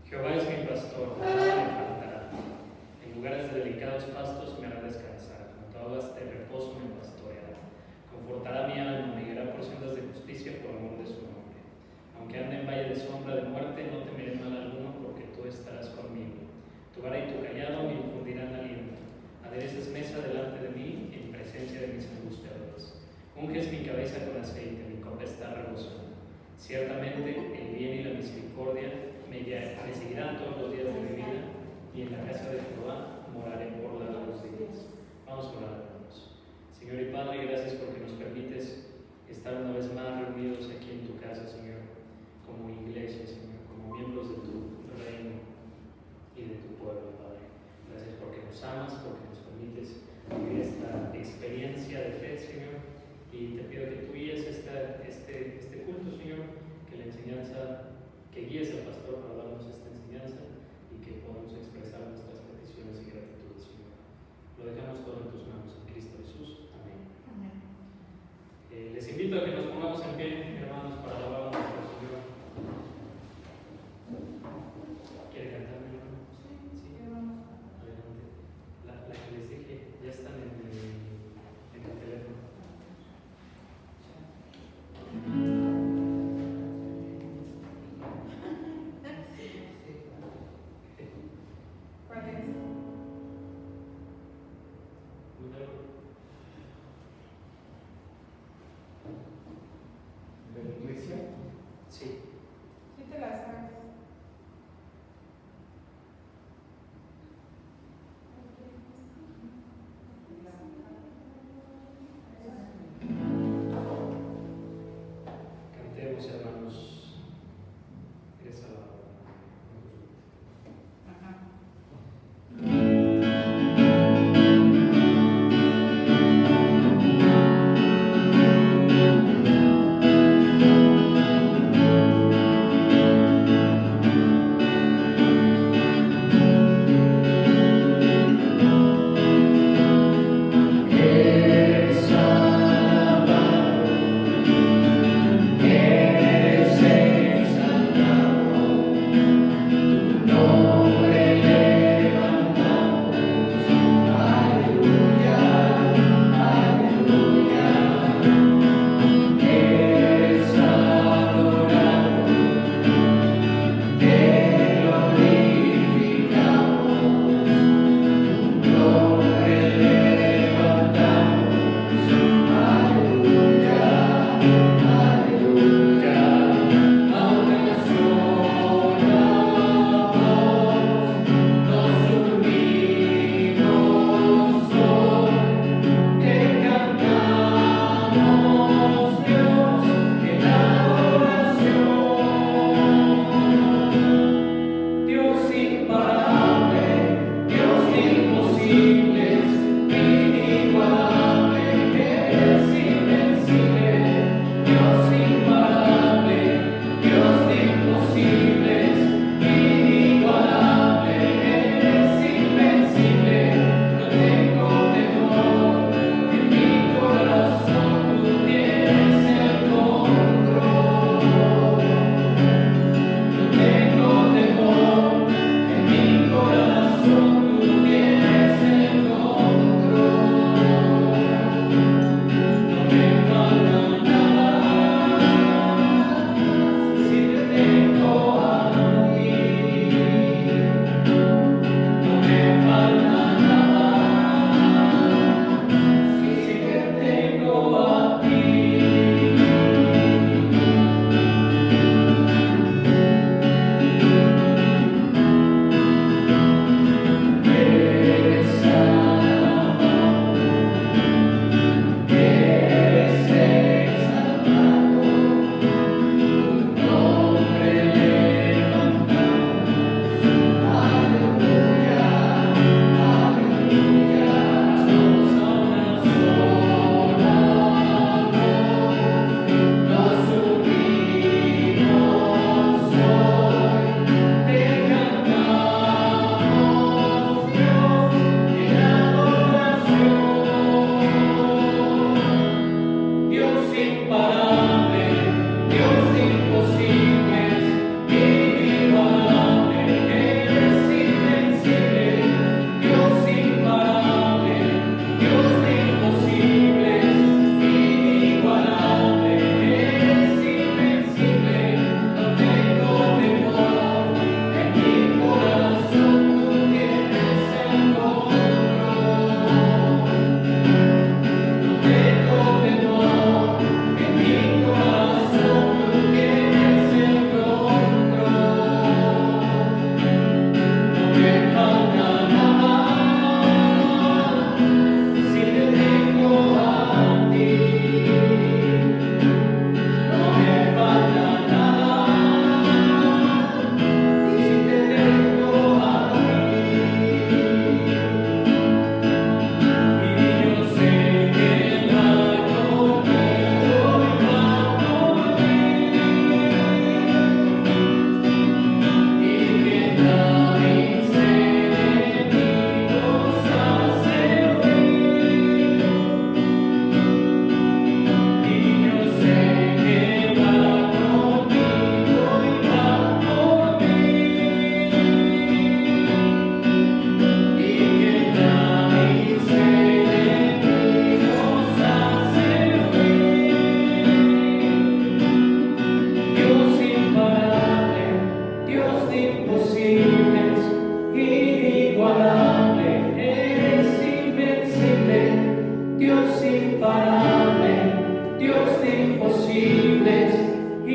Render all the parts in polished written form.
Jehová es mi pastor, nada me faltará. En lugares de delicados pastos me hará descansar, junto a aguas de reposo me pastoreará. Confortará mi alma, me guiará por sendas de justicia por amor de su nombre. Aunque ande en valle de sombra de muerte, no temeré mal alguno, porque tú estarás conmigo. Tu vara y tu callado me infundirán aliento. Aderezas mesa delante de mí, en presencia de mis angustiadores. Unges mi cabeza con aceite, mi copa está rebosando. Ciertamente el bien y la misericordia me seguirán todos los días de mi vida, y en la casa de Jehová moraré por largos días. Vamos a orar, hermanos. Señor y Padre, gracias porque nos permites estar una vez más reunidos aquí en tu casa, Señor, como iglesia, Señor, como miembros de tu reino y de tu pueblo, Padre. Gracias porque nos amas, porque nos permites vivir esta experiencia de fe, Señor, y te pido que tú guíes este culto, Señor, que la enseñanza, que guíes al pastor para darnos esta enseñanza y que podamos expresar nuestras peticiones y gratitud, Señor. Lo dejamos todo en tus manos, en Cristo Jesús. Amén. Amén. Les invito a que nos pongamos en pie, hermanos, para alabar a nuestro Señor. ¿Quiere cantar, mi hermano? Sí, adelante. La que les dije, ya están en el teléfono. ¿Cuál es? ¿De la iglesia? Sí. Sí te la sabes. Cantemos, hermanos, esa Ajá. Esa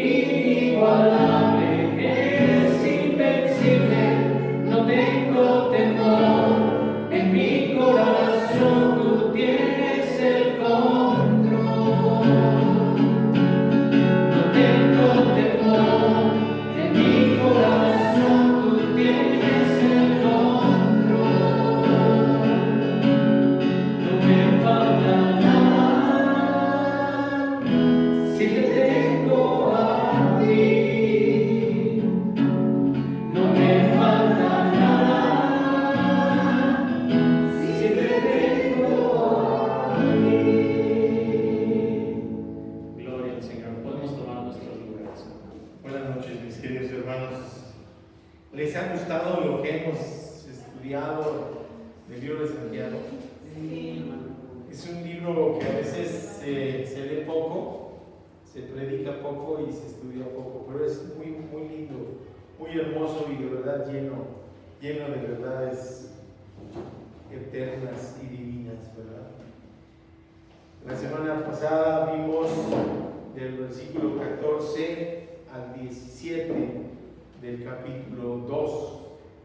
inigualable, eres invencible, no tengo temor, en mi corazón tú tienes el control. No tengo temor, en mi corazón tú tienes el control. No me falta nada si te tengo a ti. No me falta nada si te tengo a ti. Gloria al Señor. Podemos tomar nuestros lugares. Buenas noches, mis queridos hermanos. ¿Les ha gustado lo que hemos estudiado del libro de Santiago? Es un libro que a veces se lee poco, se predica poco y se estudia poco, pero es muy, muy lindo, muy hermoso y de verdad lleno de verdades eternas y divinas, ¿verdad? La semana pasada vimos del versículo 14 al 17 del capítulo 2.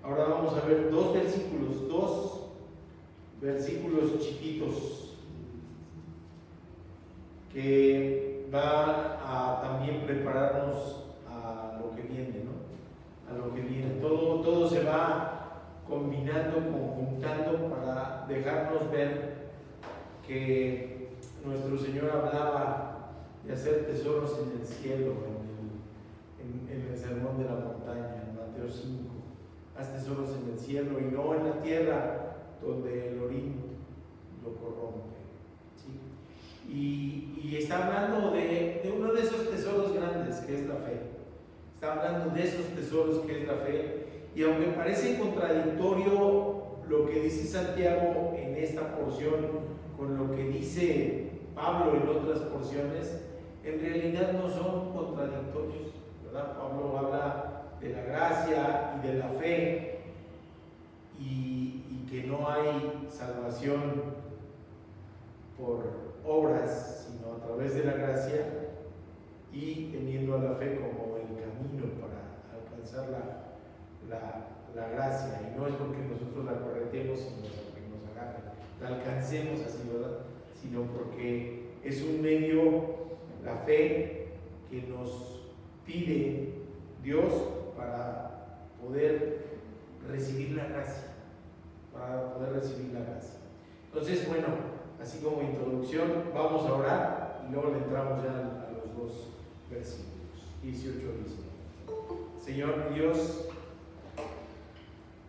Ahora vamos a ver dos versículos chiquitos que van a también prepararnos a lo que viene, ¿no? A lo que viene. Todo se va combinando, conjuntando para dejarnos ver que nuestro Señor hablaba de hacer tesoros en el cielo, en el sermón de la montaña, en Mateo 5. Haz tesoros en el cielo y no en la tierra, donde el orín lo corrompe. ¿Sí? Y está hablando de uno de esos tesoros grandes, que es la fe. Está hablando de esos tesoros que es la fe. Y aunque parece contradictorio lo que dice Santiago en esta porción con lo que dice Pablo en otras porciones, en realidad no son contradictorios, ¿verdad? Pablo habla de la gracia y de la fe y que no hay salvación por obras, sino a través de la gracia, y teniendo a la fe como el camino para alcanzar la gracia. Y no es porque nosotros la corretemos, sino porque nos agarre, la alcancemos así, ¿verdad? Sino porque es un medio, la fe, que nos pide Dios para poder recibir la gracia. Entonces, bueno, así como introducción, vamos a orar y luego le entramos ya a los dos versículos, 18 y 19. Señor Dios,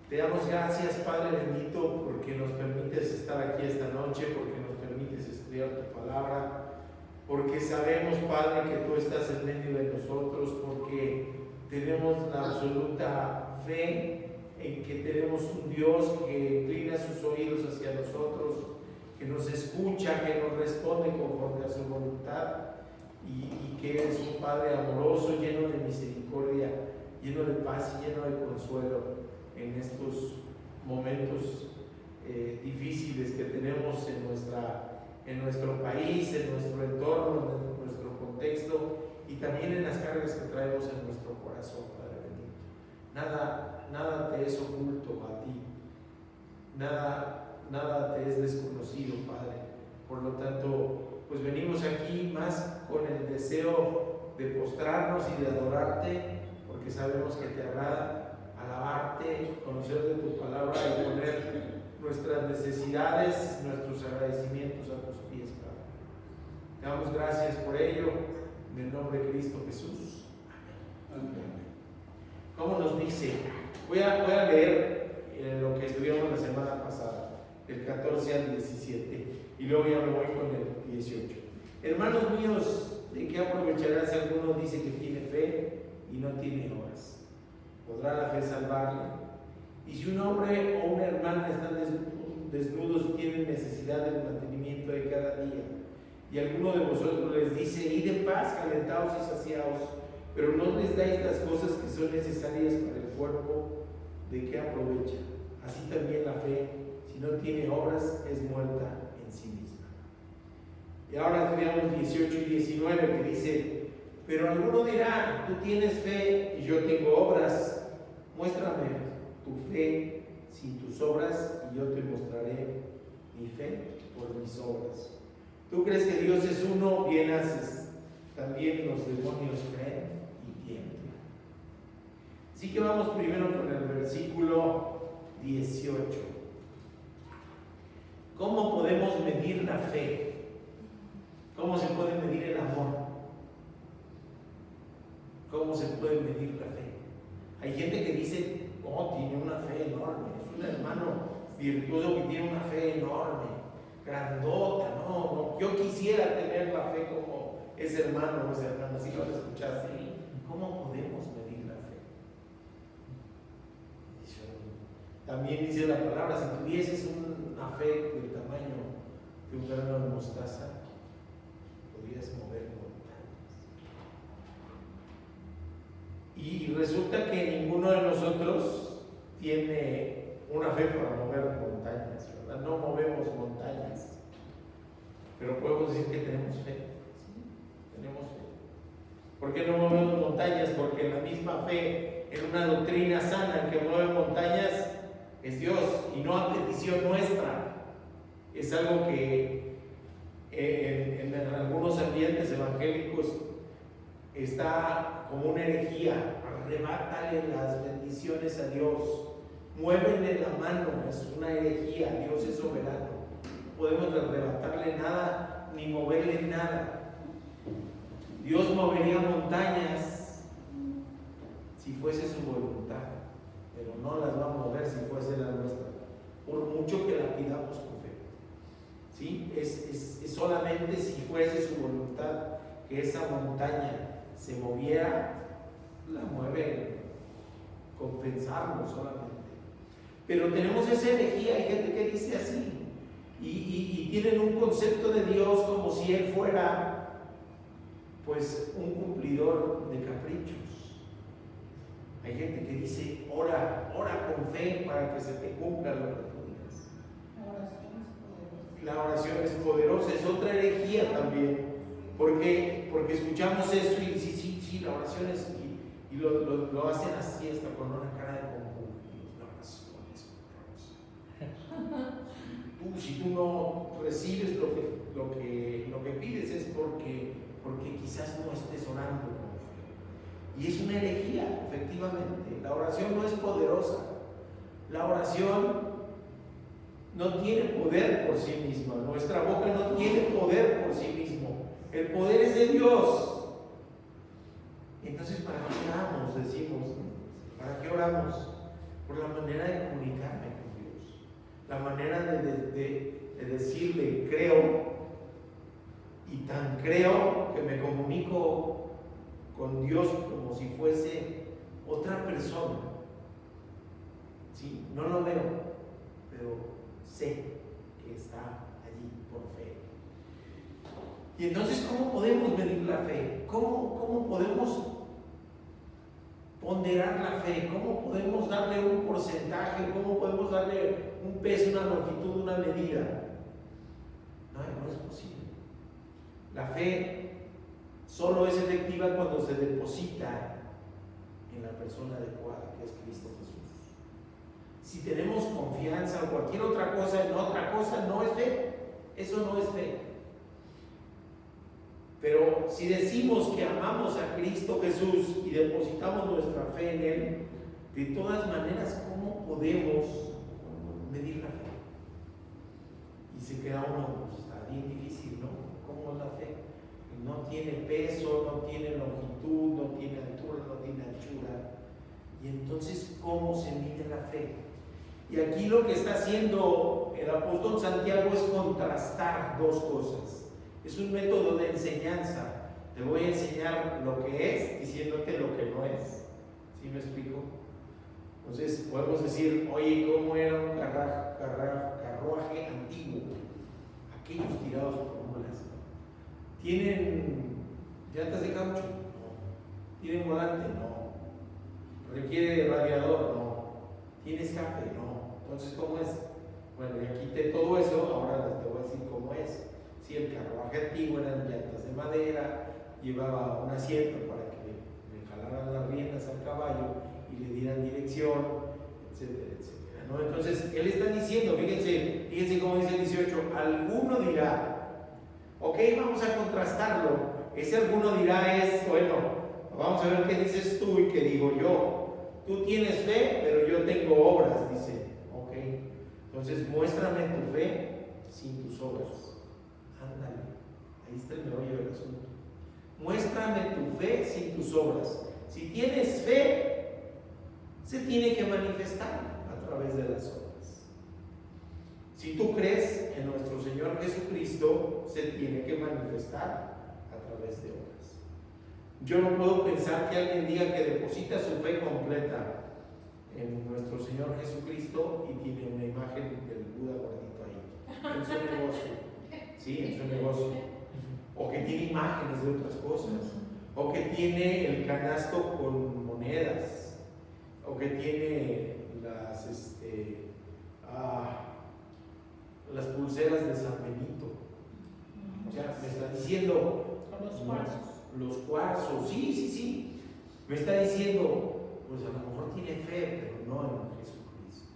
te damos gracias, Padre bendito, porque nos permites estar aquí esta noche, porque nos permites estudiar tu palabra, porque sabemos, Padre, que tú estás en medio de nosotros, porque tenemos la absoluta fe en que tenemos un Dios que inclina sus oídos hacia nosotros, que nos escucha, que nos responde conforme a su voluntad, y que es un Padre amoroso, lleno de misericordia, lleno de paz y lleno de consuelo en estos momentos difíciles que tenemos en nuestro país, en nuestro entorno, en nuestro contexto, y también en las cargas que traemos en nuestro corazón, Padre bendito. Nada te es oculto a ti, nada te es desconocido, Padre. Por lo tanto, pues venimos aquí más con el deseo de postrarnos y de adorarte, porque sabemos que te agrada alabarte, conocer de tu palabra y poner nuestras necesidades, nuestros agradecimientos a tus pies, Padre. Te damos gracias por ello, en el nombre de Cristo Jesús. Amén. ¿Cómo nos dice? Voy a leer lo que estudiamos la semana pasada, del 14 al 17, y luego ya me voy con el 18. Hermanos míos, ¿de qué aprovechará si alguno dice que tiene fe y no tiene obras? ¿Podrá la fe salvarle? Y si un hombre o una hermana están desnudos y tienen necesidad del mantenimiento de cada día, y alguno de vosotros les dice, id en paz, calentaos y saciaos, pero no les dais las cosas que son necesarias para el cuerpo, ¿de qué aprovecha? Así también la fe, si no tiene obras, es muerta en sí misma. Y ahora estudiamos 18 y 19, que dice, Pero alguno dirá, tú tienes fe y yo tengo obras. Muéstrame tu fe sin tus obras y yo te mostraré mi fe por mis obras. ¿Tú crees que Dios es uno? Bien haces. También los demonios creen y tiemblan. Así que vamos primero con el versículo 18. ¿Cómo podemos medir la fe? ¿Cómo se puede medir el amor? ¿Cómo se puede medir la fe? Hay gente que dice, oh, tiene una fe enorme, es un hermano virtuoso que tiene una fe enorme, grandota, no, yo quisiera tener la fe como ese hermano o esa hermana, si lo has escuchado. ¿Cómo podemos medir la fe? También dice la palabra, si tuvieses una fe del tamaño de un grano de mostaza, podrías mover montañas. Y resulta que ninguno de nosotros tiene una fe para mover montañas, ¿verdad? No movemos montañas, pero podemos decir que tenemos fe. Sí, tenemos fe. ¿Por qué no movemos montañas? Porque la misma fe en una doctrina sana, el que mueve montañas es Dios y no a petición nuestra. Es algo que en algunos ambientes evangélicos está como una herejía. Arrebátale las bendiciones a Dios, muévenle la mano, es una herejía. Dios es soberano, no podemos arrebatarle nada ni moverle nada. Dios movería montañas si fuese su voluntad, pero no las va a mover si fuese la nuestra, por mucho que la pidamos con fe. ¿Sí? Es solamente si fuese su voluntad que esa montaña se moviera, la mueve compensarlo solamente. Pero tenemos esa herejía, hay gente que dice así, y tienen un concepto de Dios como si Él fuera pues un cumplidor de caprichos. Hay gente que dice, ora con fe para que se te cumpla lo que tú digas. La oración es poderosa, es otra herejía también, porque escuchamos eso y sí, la oración es, y lo hacen así hasta con una cara de compungidos. La oración es poderosa. Si tú no recibes lo que pides es porque quizás no estés orando con fe. Y es una herejía, efectivamente. La oración no es poderosa. La oración no tiene poder por sí misma. Nuestra boca no tiene poder por sí mismo. El poder es de Dios. Entonces, ¿para qué oramos? Decimos, ¿para qué oramos? Por la manera de comunicarme con Dios. La manera de decirle, creo, y tan creo que me comunico con Dios como si fuese otra persona. ¿Sí? No lo veo, pero sé que está allí por fe. Y entonces, ¿cómo podemos medir la fe? ¿Cómo podemos ponderar la fe? ¿Cómo podemos darle un porcentaje? ¿Cómo podemos darle un peso, una longitud, una medida? No es posible. La fe solo es efectiva cuando se deposita en la persona adecuada, que es Cristo Jesús. Si tenemos confianza o cualquier otra cosa en otra cosa, no es fe. Eso no es fe. Pero si decimos que amamos a Cristo Jesús y depositamos nuestra fe en Él, de todas maneras, ¿cómo podemos medir la fe? Y se queda uno, pues está bien difícil, ¿no? ¿Cómo es la fe? No tiene peso, no tiene longitud, no tiene altura, no tiene anchura. Y entonces, ¿cómo se mide la fe? Y aquí lo que está haciendo el apóstol Santiago es contrastar dos cosas. Es un método de enseñanza. Te voy a enseñar lo que es diciéndote lo que no es. ¿Sí me explico? Entonces podemos decir, oye, ¿cómo era un carruaje antiguo? Aquellos tirados por mulas. ¿Tienen llantas de caucho? No. ¿Tienen volante? No. ¿Requiere radiador? No. ¿Tiene escape? No. Entonces, ¿cómo es? Bueno, ya quité todo eso, ahora les te voy a decir cómo es. Si el carruaje antiguo eran llantas de madera, llevaba un asiento para que le jalaran las riendas al caballo y le dieran dirección, etcétera, etcétera, ¿no? Entonces, él está diciendo, fíjense cómo dice el 18, alguno dirá, ok, vamos a contrastarlo. Ese alguno dirá es, bueno, vamos a ver qué dices tú y qué digo yo. Tú tienes fe, pero yo tengo obras, dice. Ok, entonces muéstrame tu fe sin tus obras. Ándale, ahí está el meollo del asunto. Muéstrame tu fe sin tus obras. Si tienes fe, se tiene que manifestar a través de las obras. Si tú crees en nuestro Señor Jesucristo, se tiene que manifestar a través de obras. Yo no puedo pensar que alguien diga que deposita su fe completa en nuestro Señor Jesucristo y tiene una imagen del Buda gordito ahí, en su negocio. Sí, en su negocio. O que tiene imágenes de otras cosas. O que tiene el canasto con monedas. O que tiene las pulseras de San Benito. O sea, me está diciendo Los cuarzos. los cuarzos, sí. Me está diciendo, pues a lo mejor tiene fe, pero no en Jesucristo.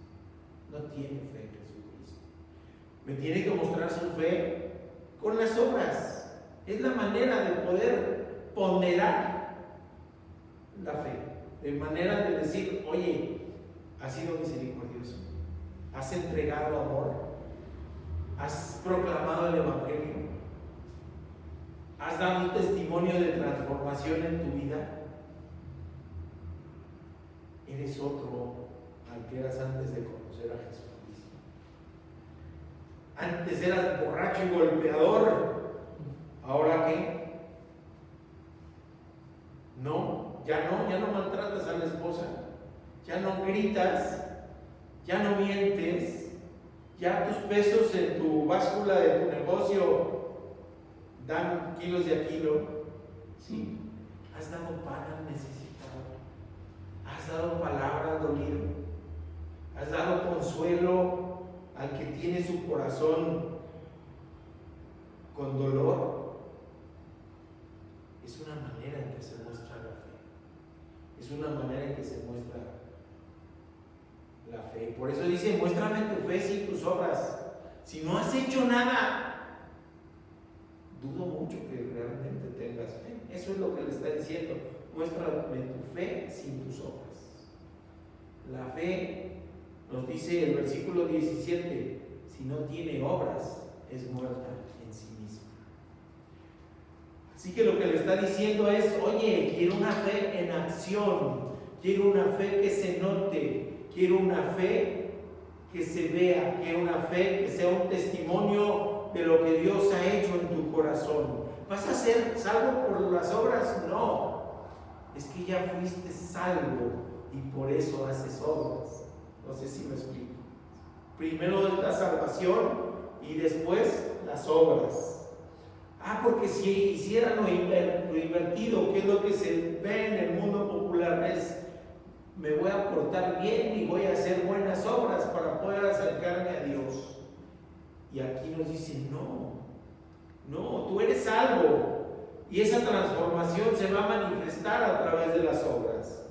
No tiene fe en Jesucristo. Me tiene que mostrar su fe con las obras. Es la manera de poder ponderar la fe. De manera de decir, oye, has sido misericordioso. Has entregado amor. Has proclamado el Evangelio. ¿Has dado un testimonio de transformación en tu vida? Eres otro al que eras antes de conocer a Jesucristo. Antes eras borracho y golpeador. ¿Ahora qué? No, ya no maltratas a la esposa. Ya no gritas. Ya no mientes. Ya tus pesos en tu báscula de tu negocio dan kilos de a kilo. Sí. Has dado pan al necesitado. Has dado palabra al dolido. Has dado consuelo al que tiene su corazón con dolor. Es una manera en que se muestra la fe. Es una manera en que se muestra la fe. Por eso dice, muéstrame tu fe sin tus obras. Si no has hecho nada, dudo mucho que realmente tengas fe. Eso es lo que le está diciendo. Muéstrame tu fe sin tus obras. La fe, nos dice el versículo 17, si no tiene obras, es muerta en sí misma. Así que lo que le está diciendo es, oye, quiero una fe en acción, quiero una fe que se note, quiero una fe que se vea, quiero una fe que sea un testimonio de lo que Dios ha hecho en tu corazón. ¿Vas a ser salvo por las obras? No, es que ya fuiste salvo y por eso haces obras. No sé si me explico. Primero es la salvación y después las obras. Porque si hiciera lo invertido, que es lo que se ve en el mundo popular, es me voy a portar bien y voy a hacer buenas obras para poder acercarme a Dios. Y aquí nos dice, no, tú eres salvo y esa transformación se va a manifestar a través de las obras.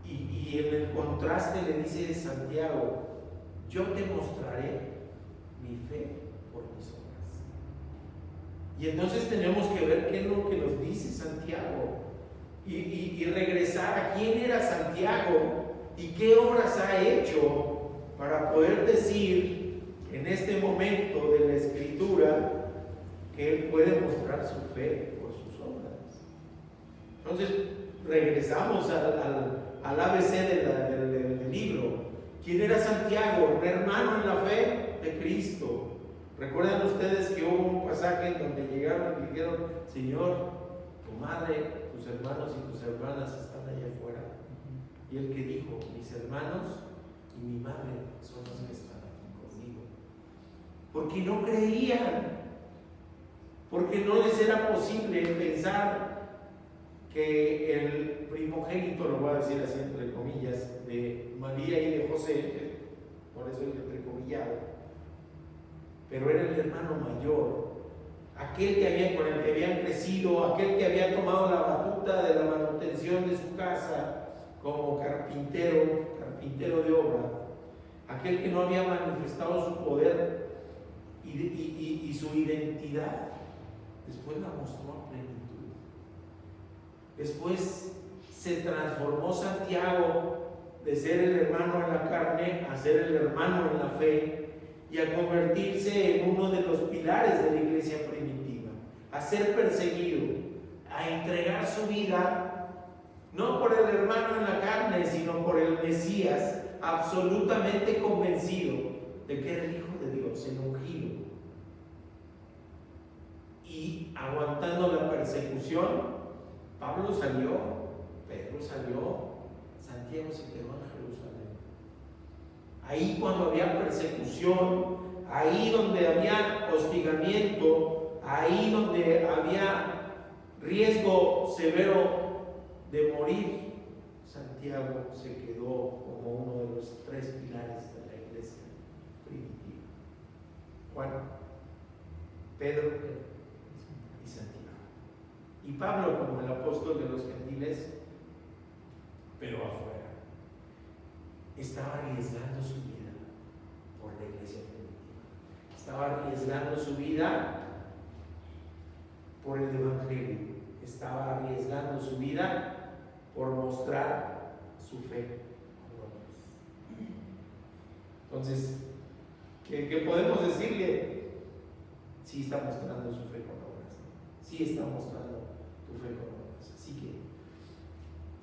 Y en el contraste le dice Santiago, yo te mostraré mi fe por mis obras. Y entonces tenemos que ver qué es lo que nos dice Santiago y regresar a quién era Santiago y qué obras ha hecho para poder decir en este momento de la Escritura que él puede mostrar su fe por sus obras. Entonces regresamos al ABC del libro. ¿Quién era Santiago? Un hermano en la fe de Cristo. ¿Recuerdan ustedes que hubo un pasaje en donde llegaron y dijeron, Señor, tu madre, tus hermanos y tus hermanas están allá afuera? Y él que dijo, mis hermanos y mi madre son los que están aquí conmigo. Porque no creían, porque no les era posible pensar que el primogénito, lo voy a decir así entre comillas, de María y de José, por eso el entrecomillado, pero era el hermano mayor, aquel con el que habían crecido, aquel que había tomado la batuta de la manutención de su casa como carpintero de obra, aquel que no había manifestado su poder y su identidad, después la mostró a plenitud. Después se transformó Santiago de ser el hermano en la carne a ser el hermano en la fe y a convertirse en uno de los pilares de la iglesia primitiva, a ser perseguido, a entregar su vida, no por el hermano en la carne, sino por el Mesías, absolutamente convencido de que era el Hijo de Dios, el ungido. Y aguantando la persecución, Pablo salió, Pedro salió, Santiago se quedó en Jerusalén. Ahí cuando había persecución, ahí donde había hostigamiento, ahí donde había riesgo severo de morir, Santiago se quedó como uno de los 3 pilares de la iglesia primitiva. Juan, Pedro y Santiago. Y Pablo como el apóstol de los gentiles, pero afuera. Estaba arriesgando su vida por la iglesia primitiva. Estaba arriesgando su vida por el evangelio. Estaba arriesgando su vida por mostrar su fe con otros. Entonces, ¿qué podemos decirle? Sí está mostrando su fe con obras. Sí está mostrando tu fe con obras. Así que,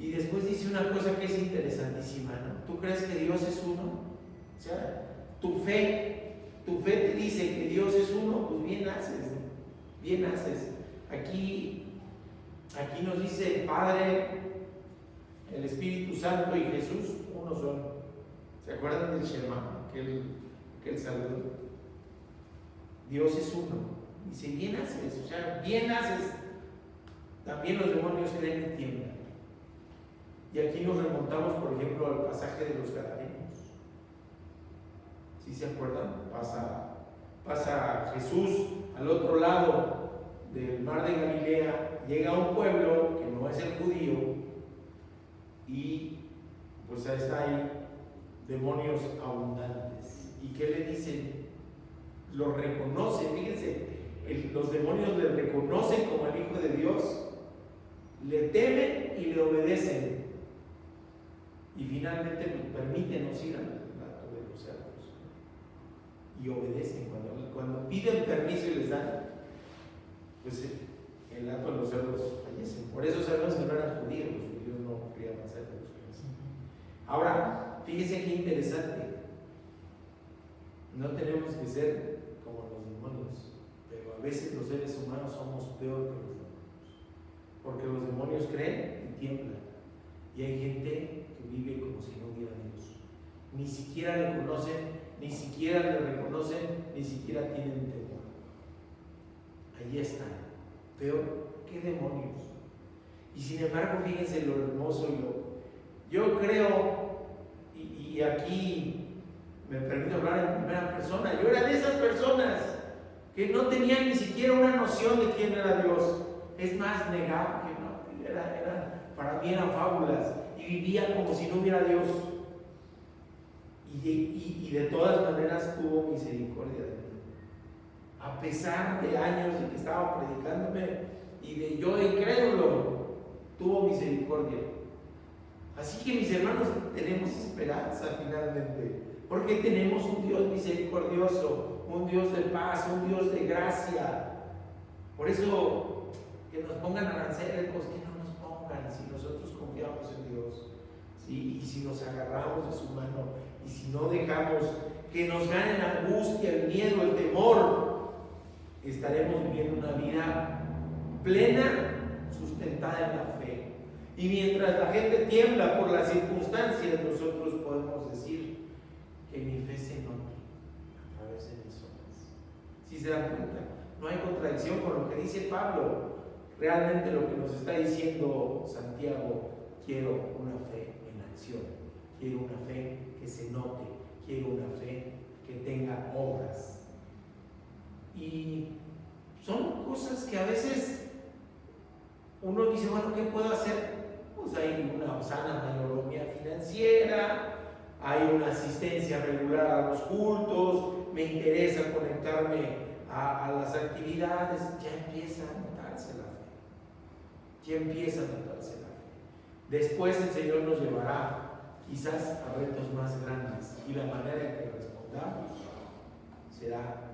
y después dice una cosa que es interesantísima, ¿no? ¿Tú crees que Dios es uno? O sea, tu fe te dice que Dios es uno, pues bien haces, ¿no? Bien haces. Aquí nos dice el Padre, el Espíritu Santo y Jesús, uno son. ¿Se acuerdan del Shema? Aquel saludo. Dios es uno. Dice, bien haces, o sea, bien haces. También los demonios creen y tiemblan. Y aquí nos remontamos, por ejemplo, al pasaje de los Gadarenos. ¿Sí se acuerdan? Pasa Jesús al otro lado del mar de Galilea, llega a un pueblo que no es el judío y pues ahí está ahí demonios abundantes. ¿Y qué le dicen? Lo reconocen, fíjense, los demonios le reconocen como el Hijo de Dios, le temen y le obedecen. Y finalmente permítenos ir al plato de los cerdos. Y obedecen. Cuando piden permiso y les dan, pues el hato de los cerdos fallecen. Por eso sabemos que no eran judíos, los judíos no criaban cerdos. Ahora, fíjense qué interesante. No tenemos que ser como los demonios, pero a veces los seres humanos somos peor que los demonios. Porque los demonios creen y tiemblan. Y hay gente que vive como si no hubiera Dios. Ni siquiera le conocen, ni siquiera le reconocen, ni siquiera tienen temor. Allí están, peor que demonios. Y sin embargo, fíjense lo hermoso yo creo, y aquí me permito hablar en primera persona, yo era de esas personas que no tenían ni siquiera una noción de quién era Dios. Es más, negaba que no, para mí eran fábulas y vivía como si no hubiera Dios. Y de todas maneras tuvo misericordia de mí. A pesar de años de que estaba predicándome y de yo incrédulo, tuvo misericordia. Así que mis hermanos, tenemos esperanza finalmente, porque tenemos un Dios misericordioso, un Dios de paz, un Dios de gracia. Por eso, que nos pongan aranceles, pues que no nos pongan si nosotros confiamos en Dios, ¿sí? Y si nos agarramos de su mano, y si no dejamos que nos gane la angustia, el miedo, el temor, estaremos viviendo una vida plena, sustentada en la fe. Y mientras la gente tiembla por las circunstancias, nosotros podemos decir que mi fe se note a través de mis obras. Si se dan cuenta, no hay contradicción con lo que dice Pablo. Realmente lo que nos está diciendo Santiago: quiero una fe en acción, quiero una fe que se note, quiero una fe que tenga obras. Y son cosas que a veces uno dice, bueno, ¿qué puedo hacer? Pues hay una sana mayordomía financiera, hay una asistencia regular a los cultos, me interesa conectarme a las actividades, ya empieza a notarse la fe, ya empieza a notarse la fe. Después el Señor nos llevará quizás a retos más grandes y la manera en que respondamos será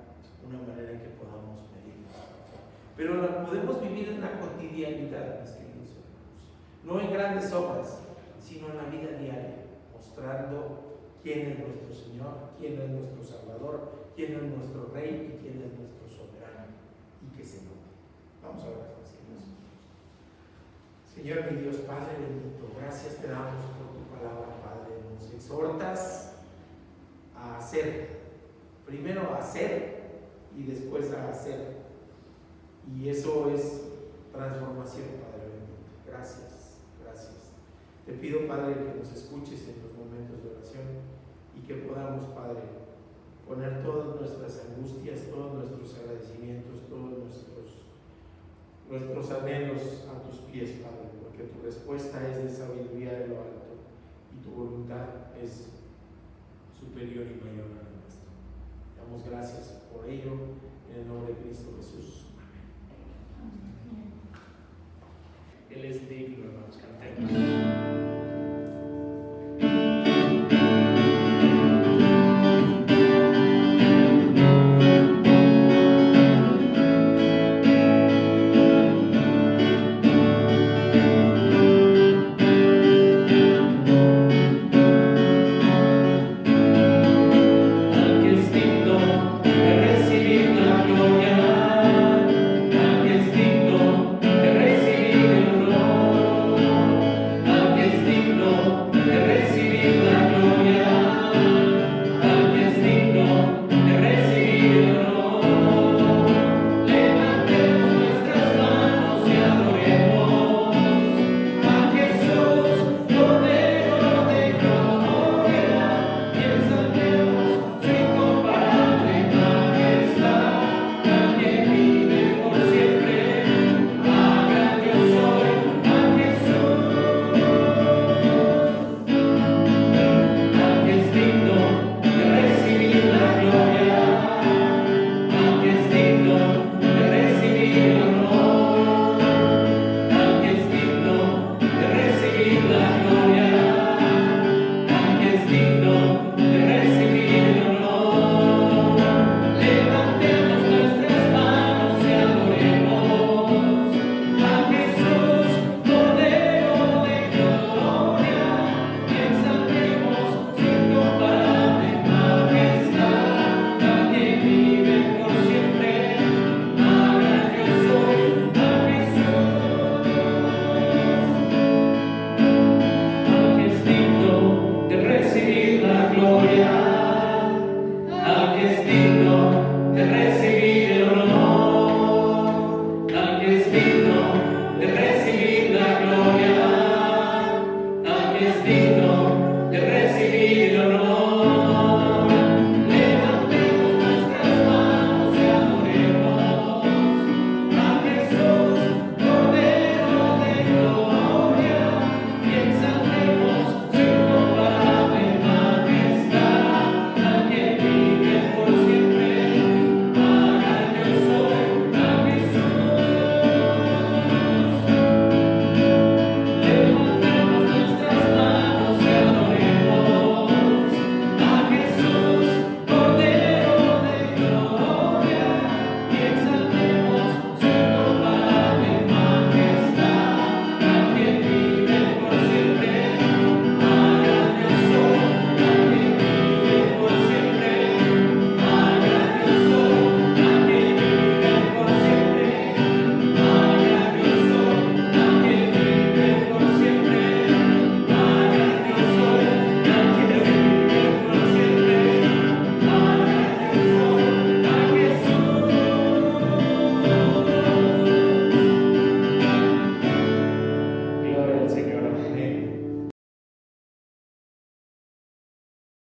una manera en que podamos medir nuestra fe. Pero la podemos vivir en la cotidianidad, mis queridos hermanos, no en grandes obras, sino en la vida diaria, mostrando quién es nuestro Señor, quién es nuestro Salvador, quién es nuestro Rey y quién es nuestro soberano, y que se note. Vamos a orar, mis queridos hermanos. Señor, mi Dios, Padre bendito, gracias te damos por tu palabra, Padre. Nos exhortas a hacer, primero a hacer y después a hacer. Y eso es transformación, Padre bendito. Gracias, gracias. Te pido, Padre, que nos escuches en los momentos de oración y que podamos, Padre, poner todas nuestras angustias, todos nuestros agradecimientos, todos nuestros anhelos a tus pies, Padre, porque tu respuesta es de sabiduría de lo alto y tu voluntad es superior y mayor a la nuestra. Damos gracias por ello en el nombre de Cristo Jesús. Amén. Él es digno, hermanos.